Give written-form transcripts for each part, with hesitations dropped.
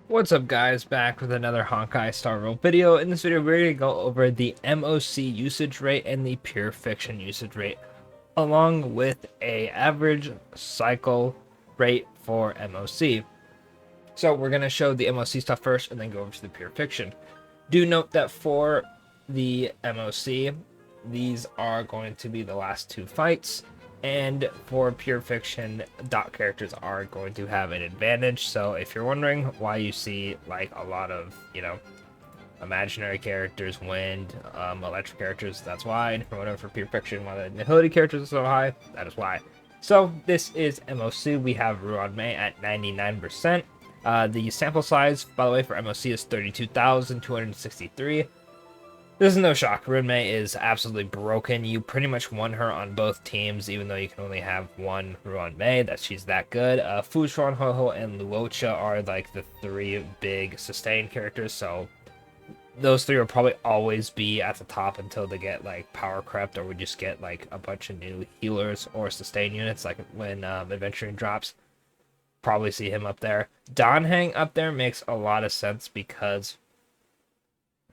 What's up guys, back with another Honkai Star Roll video. In this video we're going to go over the MOC usage rate and the pure fiction usage rate, along with a average cycle rate for MOC. So we're going to show the MOC stuff first and then go over to the pure fiction. Do note that for the MOC, these are going to be the last two fights. And for pure fiction, dot characters are going to have an advantage. So if you're wondering why you see like a lot of, imaginary characters, wind, electric characters, that's why. And if you're wondering for pure fiction why the nihility characters are so high, that is why. So this is MOC. We have Ruan Mei at 99%. The sample size, by the way, for MOC is 32,263. This is no shock. Ruan Mei is absolutely broken. You pretty much won her on both teams, even though you can only have one Ruan Mei. She's that good. Fushuan, Ho-Ho, and Luocha are like the three big sustain characters, so those three will probably always be at the top until they get like power crept, or we just get like a bunch of new healers or sustain units, like when Adventuring drops. Probably see him up there. Danheng up there makes a lot of sense because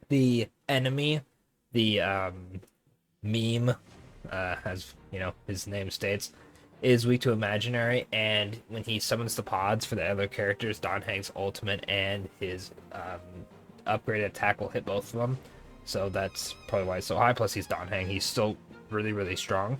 the enemy, the meme, as you know, his name states, is weak to imaginary, and when he summons the pods for the other characters, Danheng's ultimate and his upgraded attack will hit both of them. So that's probably why it's so high. Plus, he's Danheng. He's still really, really strong.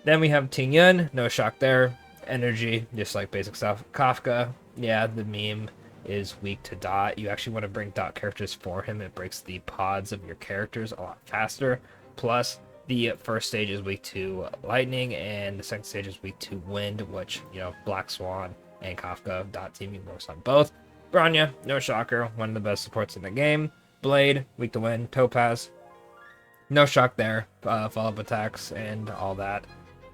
Then we have Ting Yun. No shock there. Energy, just like basic stuff. Kafka, yeah, the meme is weak to dot. You actually want to bring dot characters for him. It breaks the pods of your characters a lot faster. Plus, the first stage is weak to lightning, and the second stage is weak to wind, which, Black Swan and Kafka dot teaming works on both. Bronya, no shocker, one of the best supports in the game. Blade, weak to wind. Topaz, no shock there. Follow-up attacks and all that.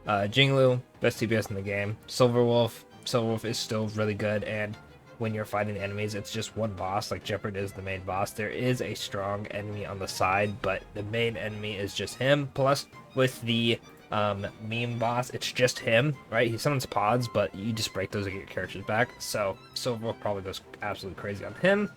Jinglu, best TPS in the game. Silverwolf is still really good, and when you're fighting enemies, it's just one boss. Like Jeopard is the main boss. There is a strong enemy on the side, but the main enemy is just him. Plus, with the meme boss, it's just him, right? He summons pods, but you just break those and get your characters back. So Silverwolf probably goes absolutely crazy on him.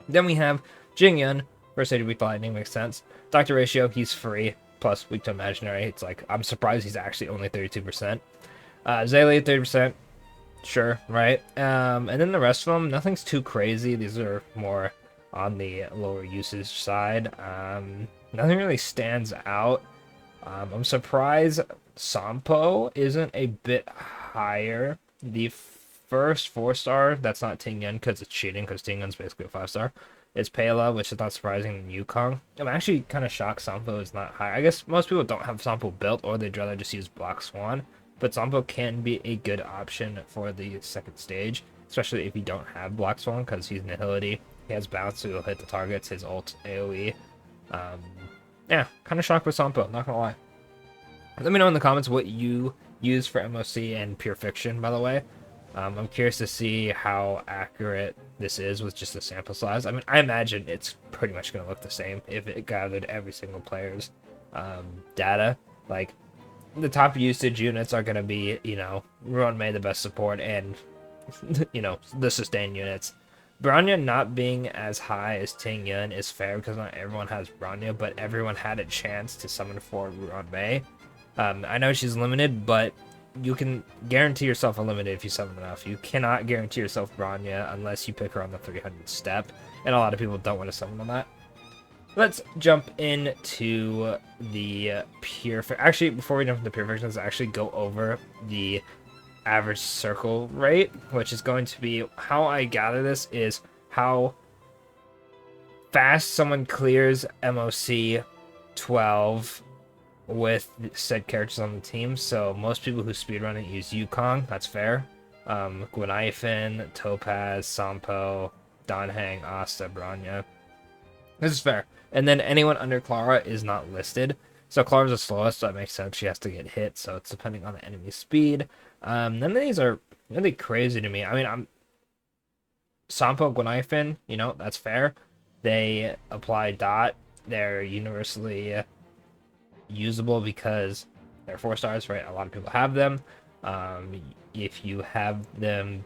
Then we have Jingyun, first aid weak to lightning, makes sense. Doctor Ratio, he's free, plus weak to imaginary. It's like, I'm surprised he's actually only 32%. Zaylee, 30%. Sure, right? And then the rest of them, nothing's too crazy. These are more on the lower usage side. Nothing really stands out. I'm surprised Sampo isn't a bit higher. The first 4-star, that's not Ting Yun because it's cheating, because Ting Yun's basically a 5-star. It's Pela, which is not surprising, and Yukong. I'm actually kind of shocked Sampo is not high. I guess most people don't have Sampo built, or they'd rather just use Black Swan. But Sampo can be a good option for the second stage, especially if you don't have Black Swan, because he's Nihility. He has bounce, so he'll hit the targets, his ult AoE. Yeah, kind of shocked with Sampo, not gonna lie. Let me know in the comments what you use for MOC and Pure Fiction, by the way. I'm curious to see how accurate this is with just the sample size. I mean, I imagine it's pretty much going to look the same if it gathered every single player's data. Like, the top usage units are going to be, Ruan Mei, the best support, and, the sustain units. Bronya not being as high as Ting Yun is fair because not everyone has Bronya, but everyone had a chance to summon for Ruan Mei. I know she's limited, but you can guarantee yourself unlimited if you summon enough. You cannot guarantee yourself Bronya unless you pick her on the 300 step, and a lot of people don't want to summon on that. Let's jump into the pure... Actually, before we jump into pure fiction, let's actually go over the average circle rate, which is going to be... How I gather this is how fast someone clears MOC 12 with said characters on the team. So most people who speedrun it use Yukong. That's fair. Guanifin, Topaz, Sampo, Danheng, Asta, Bronya. This is fair. And then anyone under Clara is not listed. So Clara's the slowest, so that makes sense. She has to get hit, so it's depending on the enemy speed. None of these are really crazy to me. I mean, I'm Sampo, Guanifin, that's fair. They apply dot. They're universally usable because they're 4-stars, right? A lot of people have them. If you have them,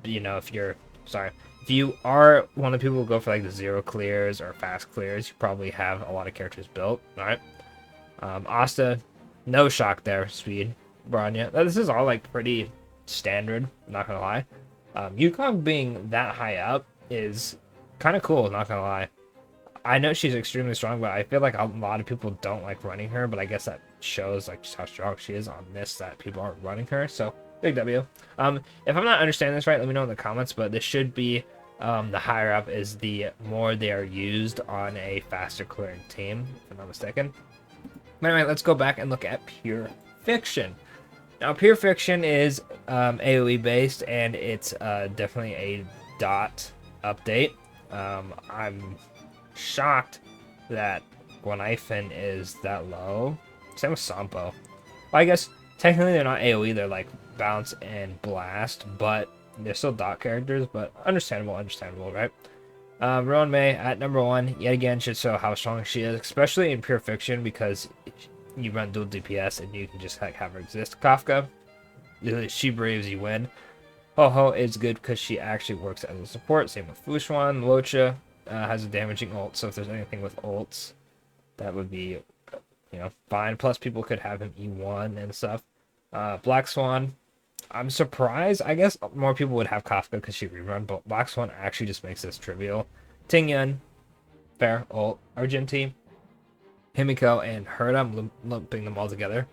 if you're sorry. If you are one of the people who go for like the 0 clears or fast clears, you probably have a lot of characters built. All right. Asta, no shock there. Speed, Bronya. This is all like pretty standard. Not gonna lie. Yukong being that high up is kind of cool. Not gonna lie. I know she's extremely strong, but I feel like a lot of people don't like running her. But I guess that shows like just how strong she is on this, that people aren't running her. So big W. If I'm not understanding this right, let me know in the comments. But this should be the higher up is the more they are used on a faster clearing team, if I'm not mistaken. But anyway, let's go back and look at Pure Fiction. Now, Pure Fiction is AoE based, and it's definitely a dot update. I'm shocked that Guanifin is that low. Same with Sampo. Well, I guess technically they're not AoE, they're like bounce and blast, but they're still dot characters, but understandable, right? Ruan Mei at number 1, yet again, should show how strong she is, especially in Pure Fiction, because you run dual DPS and you can just like have her exist. Kafka, she braves, you win. Ho-Ho is good because she actually works as a support. Same with Fushuan. Luocha has a damaging ult, so if there's anything with ults, that would be, fine. Plus, people could have him E1 and stuff. Black Swan, I'm surprised. I guess more people would have Kafka because she rerun, but Black Swan actually just makes this trivial. Tingyun, fair, ult. Argenti, Himiko, and Herda, I'm lumping them all together.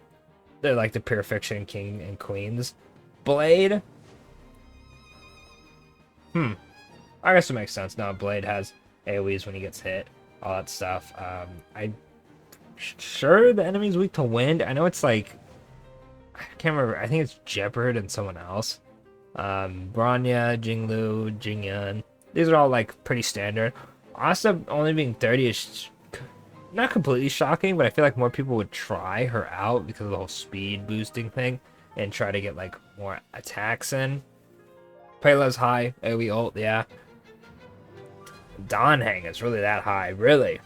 They're like the Pure Fiction king and queens. Blade, I guess it makes sense. Now Blade has AoEs when he gets hit, all that stuff. I'm sure the enemy's weak to wind. I know it's like, I can't remember. I think it's Jeopard and someone else. Bronya, Jinglu, Jingyun. These are all like pretty standard. Asta only being 30 is not completely shocking, but I feel like more people would try her out because of the whole speed boosting thing and try to get like more attacks in. Payload's high, AoE ult, yeah. Donhang is really that high, really.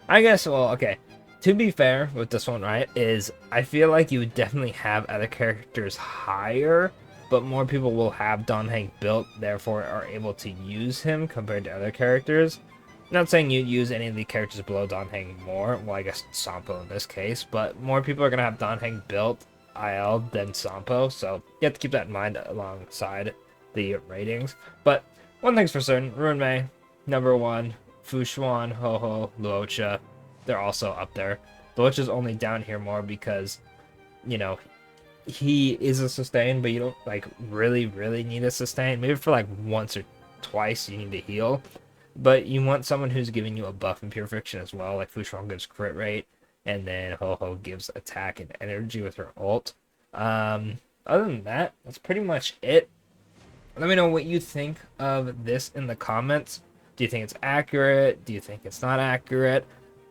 I guess, well, okay. To be fair with this one, right, is I feel like you would definitely have other characters higher, but more people will have Donhang built, therefore are able to use him compared to other characters. I'm not saying you'd use any of the characters below Donhang more, well, I guess Sampo in this case, but more people are going to have Donhang built IL than Sampo, so you have to keep that in mind alongside the ratings. But one thing's for certain, Ruan Mei, number 1, Fushuan, Ho-Ho, Luocha, they're also up there. Luocha's only down here more because, he is a sustain, but you don't like really need a sustain. Maybe for like once or twice you need to heal, but you want someone who's giving you a buff in Pure Fiction as well. Like Fushuan gives crit rate, and then Ho-Ho gives attack and energy with her ult. Other than that, that's pretty much it. Let me know what you think of this in the comments. Do you think it's accurate? Do you think it's not accurate?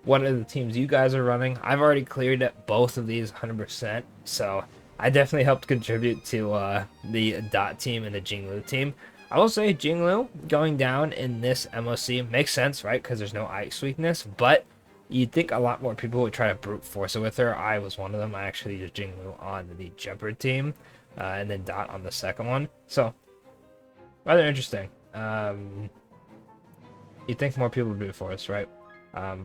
What are the teams you guys are running? I've already cleared both of these 100%, so I definitely helped contribute to the Dot team and the Jinglu team. I will say Jinglu going down in this MOC makes sense, right? Because there's no ice weakness, but you'd think a lot more people would try to brute force it with her. I was one of them. I actually used Jinglu on the Jeopard team, and then Dot on the second one. So, rather interesting. You'd think more people would brute force, right?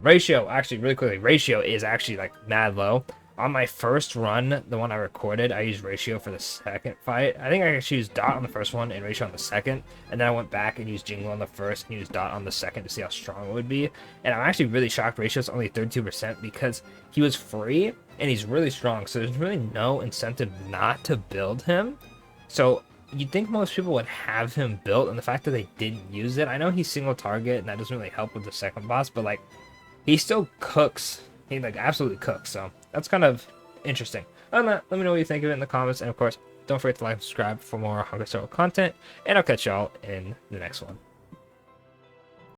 Ratio, actually, really quickly, ratio is actually like mad low. On my first run, the one I recorded, I used ratio for the second fight. I think I actually used Dot on the first one and ratio on the second. And then I went back and used Jingle on the first and used Dot on the second to see how strong it would be. And I'm actually really shocked ratio's only 32% because he was free and he's really strong. So there's really no incentive not to build him. So you'd think most people would have him built, and the fact that they didn't use it, I know he's single target and that doesn't really help with the second boss, but like he still cooks. He like absolutely cooks, so that's kind of interesting. Other than that, let me know what you think of it in the comments, and of course, don't forget to like and subscribe for more Honkai Star Rail content, and I'll catch y'all in the next one.